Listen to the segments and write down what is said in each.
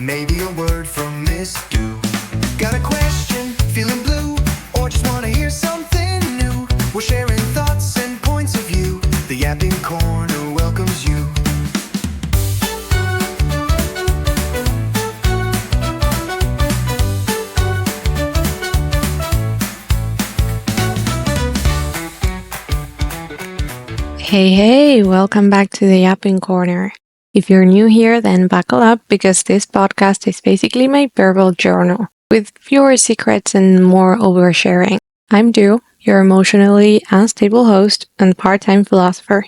maybe a word from Miss Do. Got a question, feeling blue, or just wanna hear something new? We're sharing thoughts and points of view. The Yapping Corner welcomes you. Hey, welcome back to the Yapping Corner. If you're new here, then buckle up because this podcast is basically my verbal journal with fewer secrets and more oversharing. I'm Du, your emotionally unstable host and part-time philosopher.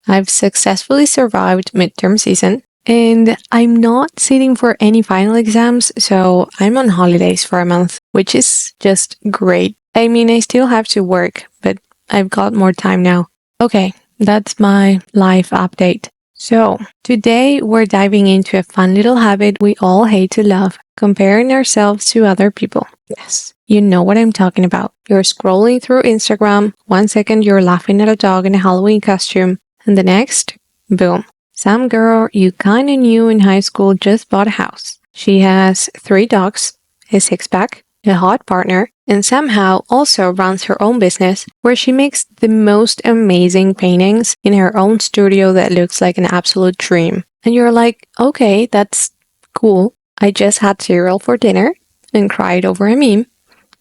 I've successfully survived midterm season and I'm not sitting for any final exams, so I'm on holidays for a month, which is just great. I mean, I still have to work, but I've got more time now. Okay. That's my life update. So, today we're diving into a fun little habit we all hate to love, comparing ourselves to other people. Yes, you know what I'm talking about. You're scrolling through Instagram, 1 second you're laughing at a dog in a Halloween costume, and the next, boom, some girl you kinda knew in high school just bought a house. She has 3 dogs, a six-pack, a hot partner, and somehow also runs her own business where she makes the most amazing paintings in her own studio that looks like an absolute dream. And you're like, okay, that's cool. I just had cereal for dinner and cried over a meme.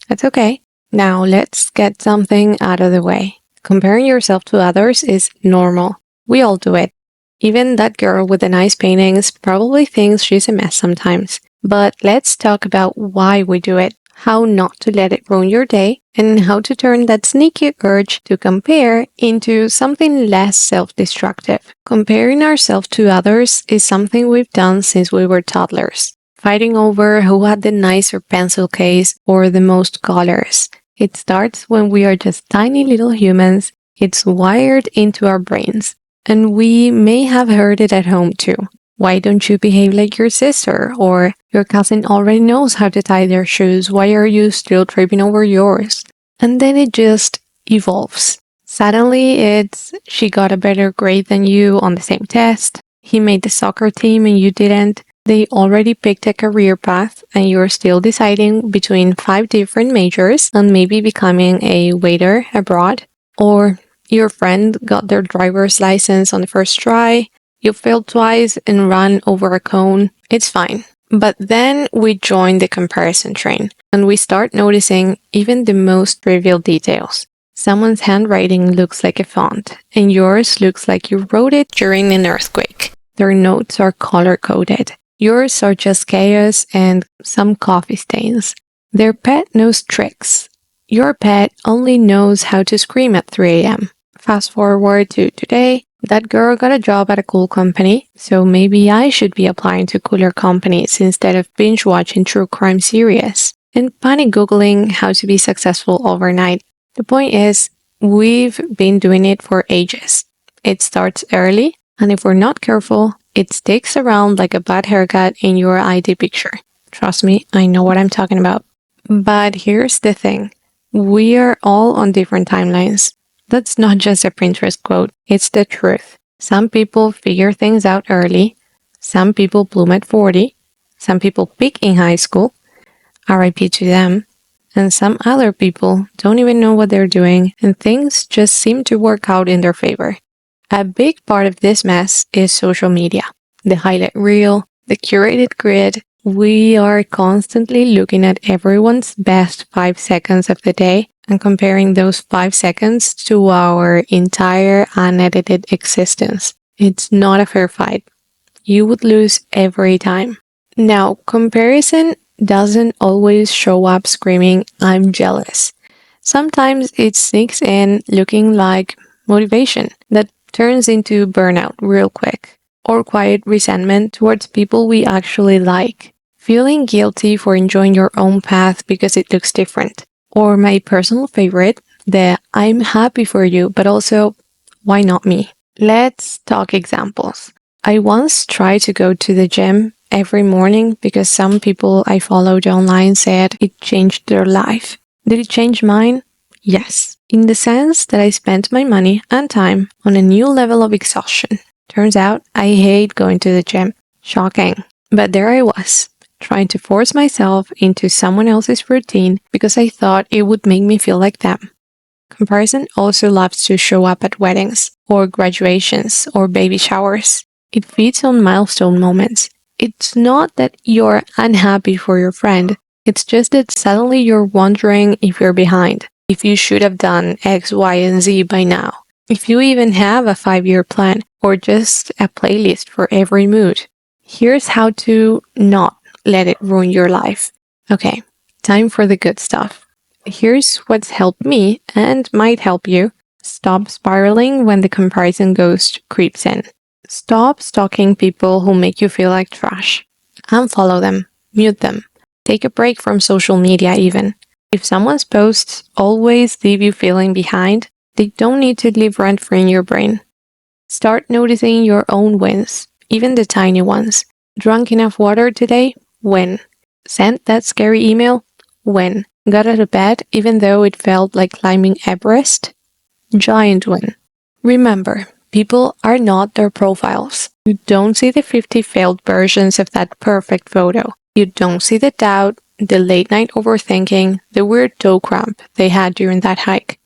That's okay. Now let's get something out of the way. Comparing yourself to others is normal. We all do it. Even that girl with the nice paintings probably thinks she's a mess sometimes. But let's talk about why we do it, how not to let it ruin your day, and how to turn that sneaky urge to compare into something less self-destructive. Comparing ourselves to others is something we've done since we were toddlers, fighting over who had the nicer pencil case or the most colors. It starts when we are just tiny little humans. It's wired into our brains. And we may have heard it at home too. Why don't you behave like your sister? Or your cousin already knows how to tie their shoes. Why are you still tripping over yours? And then it just evolves. Suddenly it's, she got a better grade than you on the same test. He made the soccer team and you didn't. They already picked a career path and you're still deciding between 5 different majors and maybe becoming a waiter abroad. Or your friend got their driver's license on the first try. You failed twice and ran over a cone. It's fine. But then we join the comparison train and we start noticing even the most trivial details. Someone's handwriting looks like a font and yours looks like you wrote it during an earthquake. Their notes are color-coded. Yours are just chaos and some coffee stains. Their pet knows tricks. Your pet only knows how to scream at 3 a.m. Fast forward to today. That girl got a job at a cool company, so maybe I should be applying to cooler companies instead of binge-watching true crime series and panic Googling how to be successful overnight. The point is, we've been doing it for ages. It starts early, and if we're not careful, it sticks around like a bad haircut in your ID picture. Trust me, I know what I'm talking about. But here's the thing. We are all on different timelines. That's not just a Pinterest quote, it's the truth. Some people figure things out early, some people bloom at 40, some people peak in high school, RIP to them, and some other people don't even know what they're doing and things just seem to work out in their favor. A big part of this mess is social media. The highlight reel, the curated grid. We are constantly looking at everyone's best 5 seconds of the day and comparing those 5 seconds to our entire unedited existence. It's not a fair fight. You would lose every time. Now, comparison doesn't always show up screaming, I'm jealous. Sometimes it sneaks in looking like motivation that turns into burnout real quick, or quiet resentment towards people we actually like. Feeling guilty for enjoying your own path because it looks different. Or my personal favorite, the I'm happy for you, but also, why not me? Let's talk examples. I once tried to go to the gym every morning because some people I followed online said it changed their life. Did it change mine? Yes, in the sense that I spent my money and time on a new level of exhaustion. Turns out I hate going to the gym. Shocking. But there I was, trying to force myself into someone else's routine because I thought it would make me feel like them. Comparison also loves to show up at weddings, or graduations, or baby showers. It feeds on milestone moments. It's not that you're unhappy for your friend, it's just that suddenly you're wondering if you're behind, if you should have done X, Y, and Z by now, if you even have a 5-year plan, or just a playlist for every mood. Here's how to not let it ruin your life. Okay, time for the good stuff. Here's what's helped me and might help you. Stop spiraling when the comparison ghost creeps in. Stop stalking people who make you feel like trash. Unfollow them. Mute them. Take a break from social media even. If someone's posts always leave you feeling behind, they don't need to live rent-free in your brain. Start noticing your own wins, even the tiny ones. Drunk enough water today? Win. Sent that scary email? Win. Got out of bed even though it felt like climbing Everest? Giant win. Remember, people are not their profiles. You don't see the 50 failed versions of that perfect photo. You don't see the doubt, the late night overthinking, the weird toe cramp they had during that hike.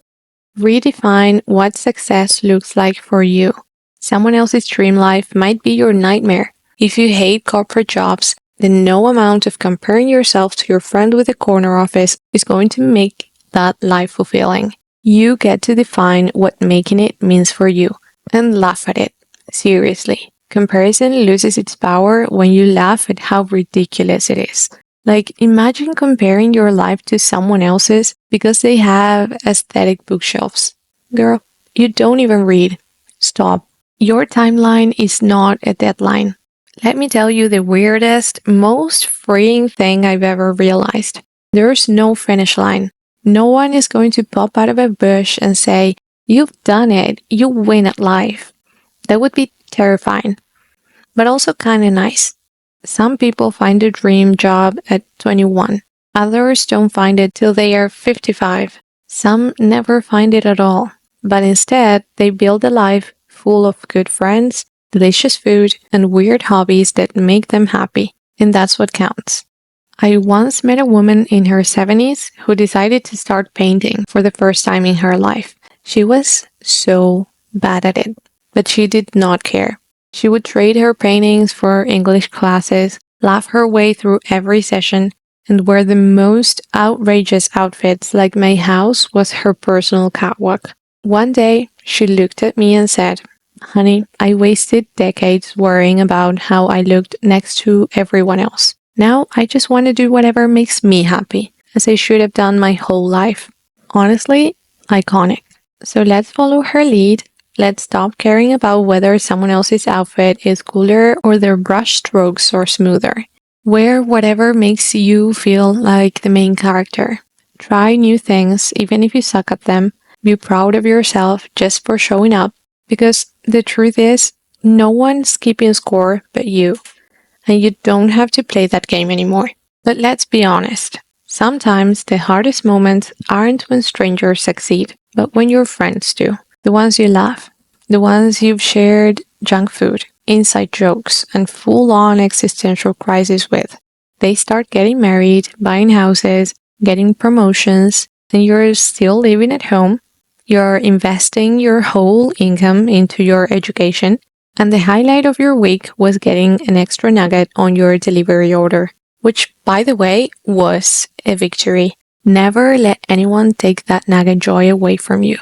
Redefine what success looks like for you. Someone else's dream life might be your nightmare. If you hate corporate jobs, then no amount of comparing yourself to your friend with a corner office is going to make that life fulfilling. You get to define what making it means for you and laugh at it. Seriously. Comparison loses its power when you laugh at how ridiculous it is. Like, imagine comparing your life to someone else's because they have aesthetic bookshelves. Girl, you don't even read. Stop. Your timeline is not a deadline. Let me tell you the weirdest, most freeing thing I've ever realized. There's no finish line. No one is going to pop out of a bush and say, "You've done it, you win at life." That would be terrifying, but also kind of nice. Some people find a dream job at 21. Others don't find it till they are 55. Some never find it at all, but instead they build a life full of good friends, delicious food, and weird hobbies that make them happy, and that's what counts. I once met a woman in her 70s who decided to start painting for the first time in her life. She was so bad at it, but she did not care. She would trade her paintings for English classes, laugh her way through every session, and wear the most outrageous outfits like my house was her personal catwalk. One day, she looked at me and said, "Honey, I wasted decades worrying about how I looked next to everyone else. Now I just want to do whatever makes me happy, as I should have done my whole life." Honestly, iconic. So let's follow her lead. Let's stop caring about whether someone else's outfit is cooler or their brush strokes are smoother. Wear whatever makes you feel like the main character. Try new things even if you suck at them. Be proud of yourself just for showing up. Because the truth is, no one's keeping score but you. And you don't have to play that game anymore. But let's be honest. Sometimes the hardest moments aren't when strangers succeed, but when your friends do. The ones you love, the ones you've shared junk food, inside jokes, and full-on existential crisis with. They start getting married, buying houses, getting promotions, and you're still living at home. You're investing your whole income into your education, and the highlight of your week was getting an extra nugget on your delivery order, which, by the way, was a victory. Never let anyone take that nugget joy away from you.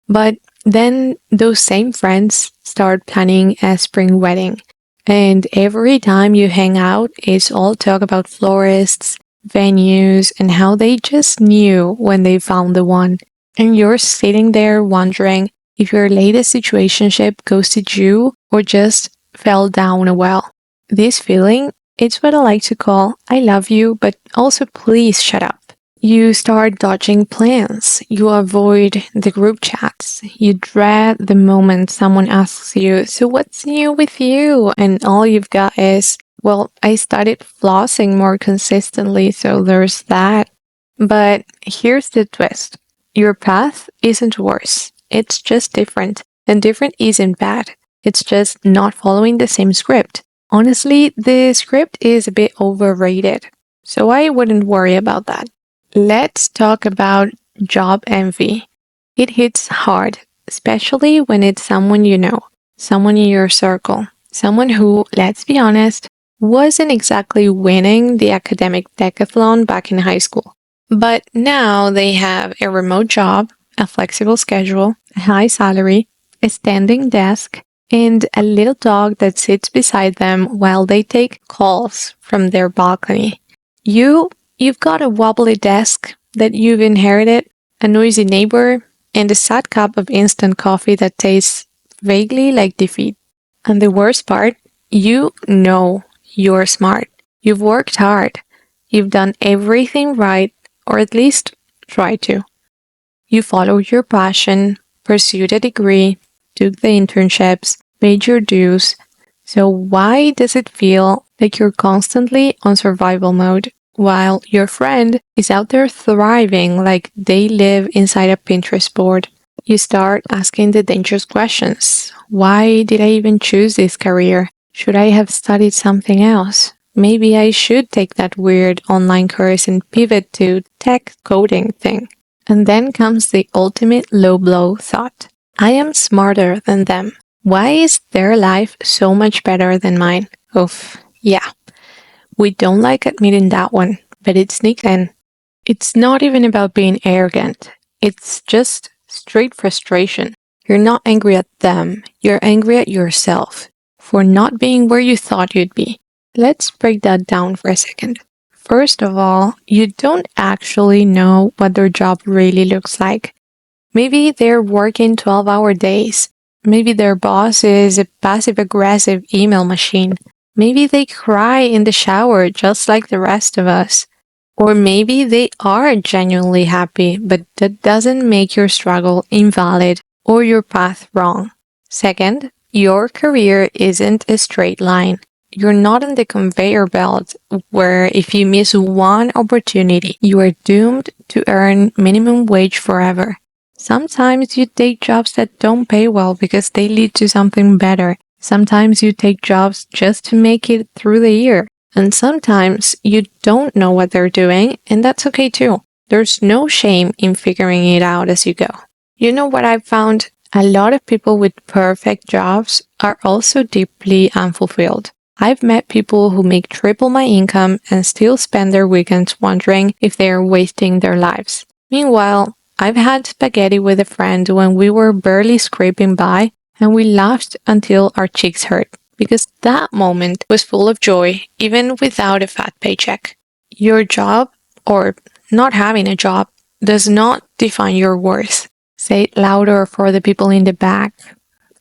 But then those same friends start planning a spring wedding, and every time you hang out, it's all talk about florists, venues, and how they just knew when they found the one. And you're sitting there wondering if your latest situationship ghosted you or just fell down a well. This feeling, it's what I like to call, "I love you, but also please shut up." You start dodging plans. You avoid the group chats. You dread the moment someone asks you, "So what's new with you?" And all you've got is, "Well, I started flossing more consistently, so there's that." But here's the twist. Your path isn't worse. It's just different. And different isn't bad. It's just not following the same script. Honestly, the script is a bit overrated. So I wouldn't worry about that. Let's talk about job envy. It hits hard, especially when it's someone you know, someone in your circle, someone who, let's be honest, wasn't exactly winning the academic decathlon back in high school. But now they have a remote job, a flexible schedule, a high salary, a standing desk, and a little dog that sits beside them while they take calls from their balcony. You've got a wobbly desk that you've inherited, a noisy neighbor, and a sad cup of instant coffee that tastes vaguely like defeat. And the worst part, you know you're smart. You've worked hard. You've done everything right, or at least try to. You followed your passion, pursued a degree, took the internships, paid your dues. So why does it feel like you're constantly on survival mode while your friend is out there thriving like they live inside a Pinterest board? You start asking the dangerous questions. Why did I even choose this career? Should I have studied something else? Maybe I should take that weird online course and pivot to tech coding thing. And then comes the ultimate low blow thought. I am smarter than them. Why is their life so much better than mine? Oof, yeah. We don't like admitting that one, but it sneaks in. It's not even about being arrogant. It's just straight frustration. You're not angry at them. You're angry at yourself for not being where you thought you'd be. Let's break that down for a second. First of all, you don't actually know what their job really looks like. Maybe they're working 12-hour days. Maybe their boss is a passive-aggressive email machine. Maybe they cry in the shower just like the rest of us. Or maybe they are genuinely happy, but that doesn't make your struggle invalid or your path wrong. Second, your career isn't a straight line. You're not on the conveyor belt where if you miss one opportunity, you are doomed to earn minimum wage forever. Sometimes you take jobs that don't pay well because they lead to something better. Sometimes you take jobs just to make it through the year. And sometimes you don't know what they're doing, and that's okay too. There's no shame in figuring it out as you go. You know what I've found? A lot of people with perfect jobs are also deeply unfulfilled. I've met people who make triple my income and still spend their weekends wondering if they are wasting their lives. Meanwhile, I've had spaghetti with a friend when we were barely scraping by, and we laughed until our cheeks hurt, because that moment was full of joy, even without a fat paycheck. Your job, or not having a job, does not define your worth. Say it louder for the people in the back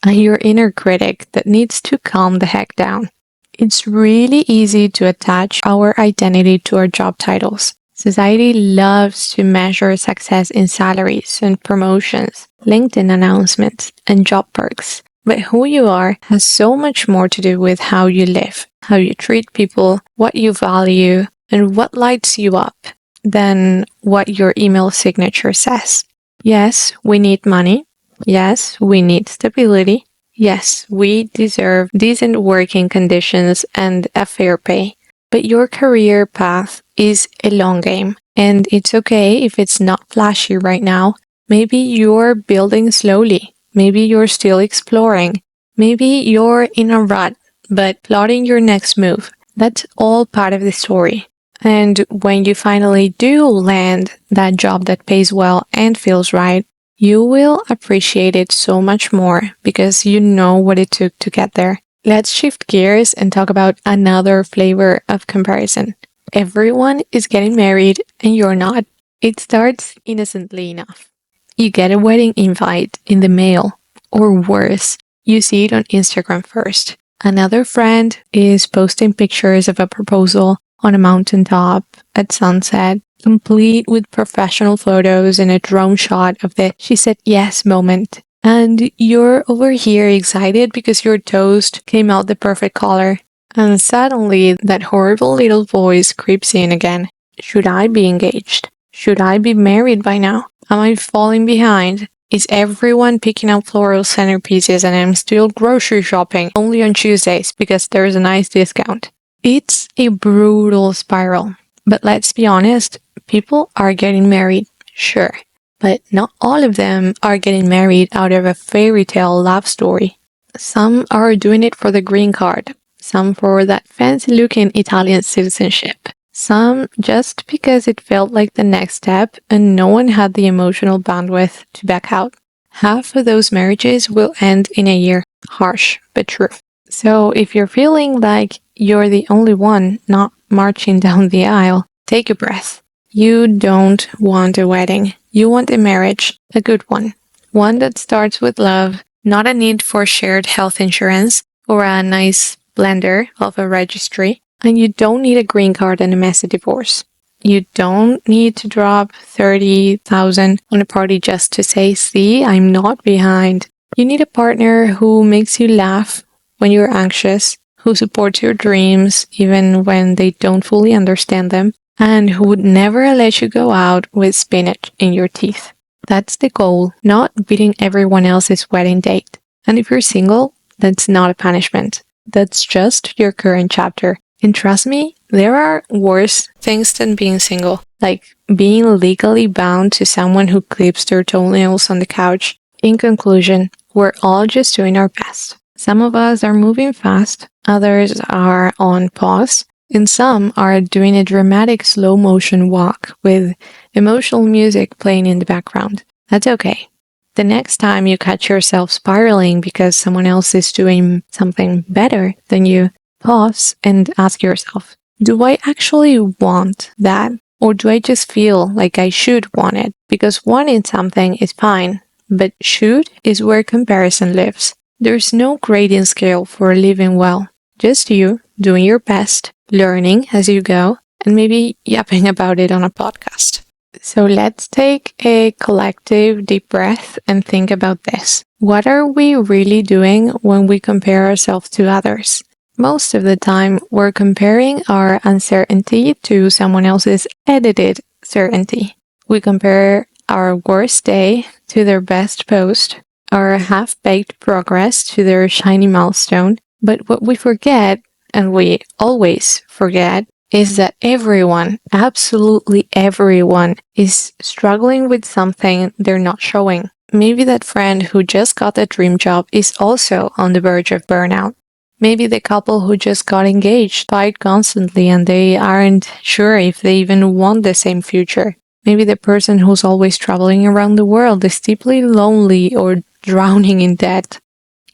and your inner critic that needs to calm the heck down. It's really easy to attach our identity to our job titles. Society loves to measure success in salaries and promotions, LinkedIn announcements, and job perks. But who you are has so much more to do with how you live, how you treat people, what you value, and what lights you up than what your email signature says. Yes, we need money. Yes, we need stability. Yes, we deserve decent working conditions and a fair pay. But your career path is a long game, and it's okay if it's not flashy right now. Maybe you're building slowly. Maybe you're still exploring. Maybe you're in a rut, but plotting your next move. That's all part of the story. And when you finally do land that job that pays well and feels right, you will appreciate it so much more because you know what it took to get there. Let's shift gears and talk about another flavor of comparison. Everyone is getting married and you're not. It starts innocently enough. You get a wedding invite in the mail, or worse, you see it on Instagram first. Another friend is posting pictures of a proposal on a mountaintop at sunset, complete with professional photos and a drone shot of the "she said yes" moment. And you're over here excited because your toast came out the perfect color. And suddenly that horrible little voice creeps in again. Should I be engaged? Should I be married by now? Am I falling behind? Is everyone picking out floral centerpieces and I'm still grocery shopping only on Tuesdays because there's a nice discount? It's a brutal spiral. But let's be honest, people are getting married, sure, but not all of them are getting married out of a fairy tale love story. Some are doing it for the green card, some for that fancy looking Italian citizenship, some just because it felt like the next step and no one had the emotional bandwidth to back out. Half of those marriages will end in a year. Harsh, but true. So if you're feeling like you're the only one not marching down the aisle, take a breath. You don't want a wedding. You want a marriage, a good one. One that starts with love, not a need for shared health insurance or a nice blender of a registry. And you don't need a green card and a messy divorce. You don't need to drop 30,000 on a party just to say, see, I'm not behind. You need a partner who makes you laugh when you're anxious, who supports your dreams even when they don't fully understand them, and who would never let you go out with spinach in your teeth. That's the goal, not beating everyone else's wedding date. And if you're single, that's not a punishment. That's just your current chapter. And trust me, there are worse things than being single, like being legally bound to someone who clips their toenails on the couch. In conclusion, we're all just doing our best. Some of us are moving fast, others are on pause, and some are doing a dramatic slow motion walk with emotional music playing in the background. That's okay. The next time you catch yourself spiraling because someone else is doing something better than you, pause and ask yourself, do I actually want that? Or do I just feel like I should want it? Because wanting something is fine, but should is where comparison lives. There's no grading scale for living well. Just you doing your best, learning as you go, and maybe yapping about it on a podcast. So let's take a collective deep breath and think about this. What are we really doing when we compare ourselves to others? Most of the time, we're comparing our uncertainty to someone else's edited certainty. We compare our worst day to their best post, our half-baked progress to their shiny milestone. But what we forget, and we always forget, is that everyone, absolutely everyone, is struggling with something they're not showing. Maybe that friend who just got that dream job is also on the verge of burnout. Maybe the couple who just got engaged fight constantly and they aren't sure if they even want the same future. Maybe the person who's always traveling around the world is deeply lonely or drowning in debt.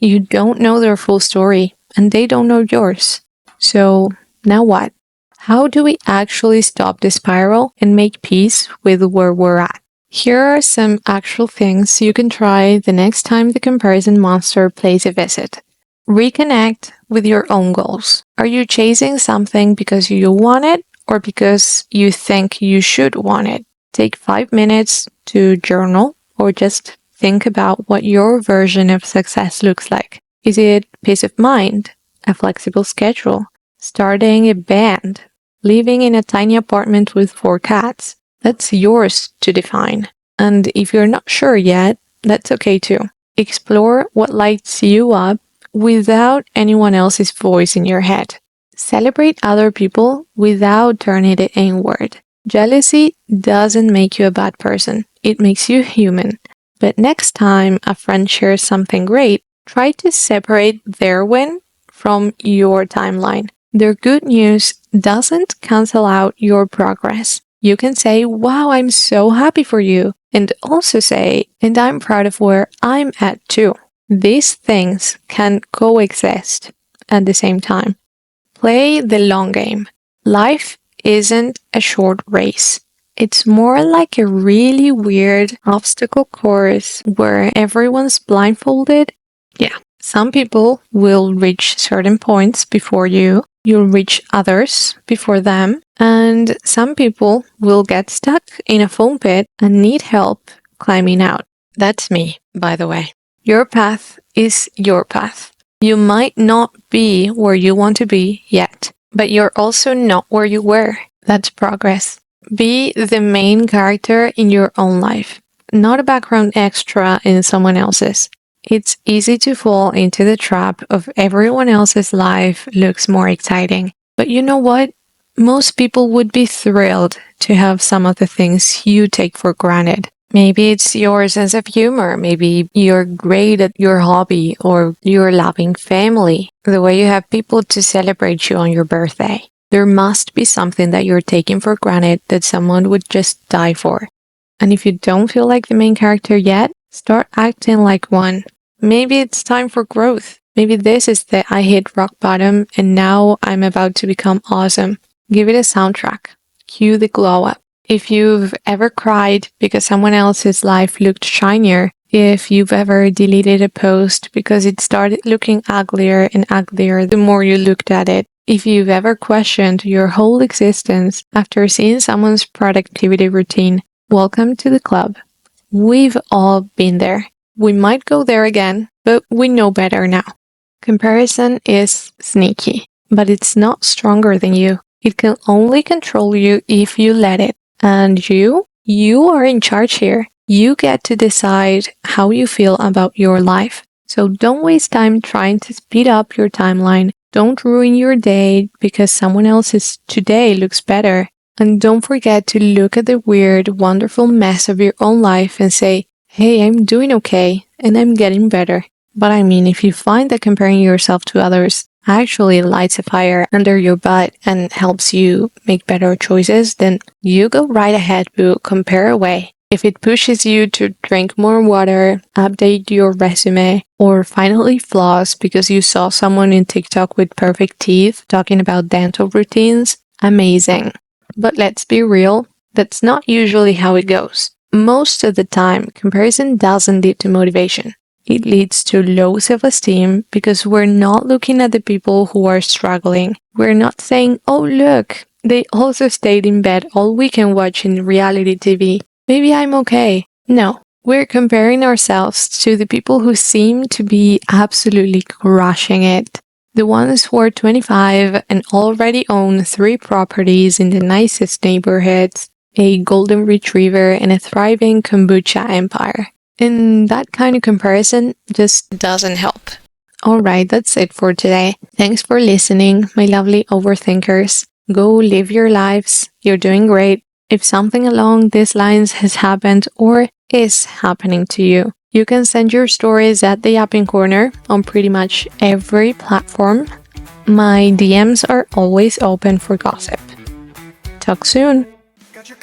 You don't know their full story, and they don't know yours. So, now what? How do we actually stop the spiral and make peace with where we're at? Here are some actual things you can try the next time the comparison monster pays a visit. Reconnect with your own goals. Are you chasing something because you want it or because you think you should want it? Take 5 minutes to journal or just think about what your version of success looks like. Is it peace of mind, a flexible schedule, starting a band, living in a tiny apartment with 4 cats? That's yours to define. And if you're not sure yet, that's okay too. Explore what lights you up without anyone else's voice in your head. Celebrate other people without turning it inward. Jealousy doesn't make you a bad person. It makes you human. But next time a friend shares something great, try to separate their win from your timeline. Their good news doesn't cancel out your progress. You can say, wow, I'm so happy for you. And also say, and I'm proud of where I'm at too. These things can coexist at the same time. Play the long game. Life isn't a short race. It's more like a really weird obstacle course where everyone's blindfolded. Yeah, some people will reach certain points before you. You'll reach others before them. And some people will get stuck in a foam pit and need help climbing out. That's me, by the way. Your path is your path. You might not be where you want to be yet, but you're also not where you were. That's progress. Be the main character in your own life, not a background extra in someone else's. It's easy to fall into the trap of everyone else's life looks more exciting. But you know what? Most people would be thrilled to have some of the things you take for granted. Maybe it's your sense of humor, maybe you're great at your hobby, or your loving family, the way you have people to celebrate you on your birthday. There must be something that you're taking for granted that someone would just die for. And if you don't feel like the main character yet, start acting like one. Maybe it's time for growth. Maybe this is the I hit rock bottom and now I'm about to become awesome. Give it a soundtrack. Cue the glow up. If you've ever cried because someone else's life looked shinier, if you've ever deleted a post because it started looking uglier and uglier the more you looked at it, if you've ever questioned your whole existence after seeing someone's productivity routine, welcome to the club. We've all been there. We might go there again, but we know better now. Comparison is sneaky, but it's not stronger than you. It can only control you if you let it. And you are in charge here. You get to decide how you feel about your life. So don't waste time trying to speed up your timeline. Don't ruin your day because someone else's today looks better. And don't forget to look at the weird, wonderful mess of your own life and say, hey, I'm doing okay and I'm getting better. But I mean, if you find that comparing yourself to others actually lights a fire under your butt and helps you make better choices, then you go right ahead, boo, compare away. If it pushes you to drink more water, update your resume, or finally floss because you saw someone in TikTok with perfect teeth talking about dental routines, amazing. But let's be real, that's not usually how it goes. Most of the time, comparison doesn't lead to motivation. It leads to low self-esteem because we're not looking at the people who are struggling. We're not saying, oh look, they also stayed in bed all weekend watching reality TV. Maybe I'm okay. No, we're comparing ourselves to the people who seem to be absolutely crushing it. The ones who are 25 and already own 3 properties in the nicest neighborhoods, a golden retriever, and a thriving kombucha empire. And that kind of comparison just doesn't help. Alright, that's it for today. Thanks for listening, my lovely overthinkers. Go live your lives. You're doing great. If something along these lines has happened or is happening to you, you can send your stories at the Yapping Corner on pretty much every platform. My DMs are always open for gossip. Talk soon. Got your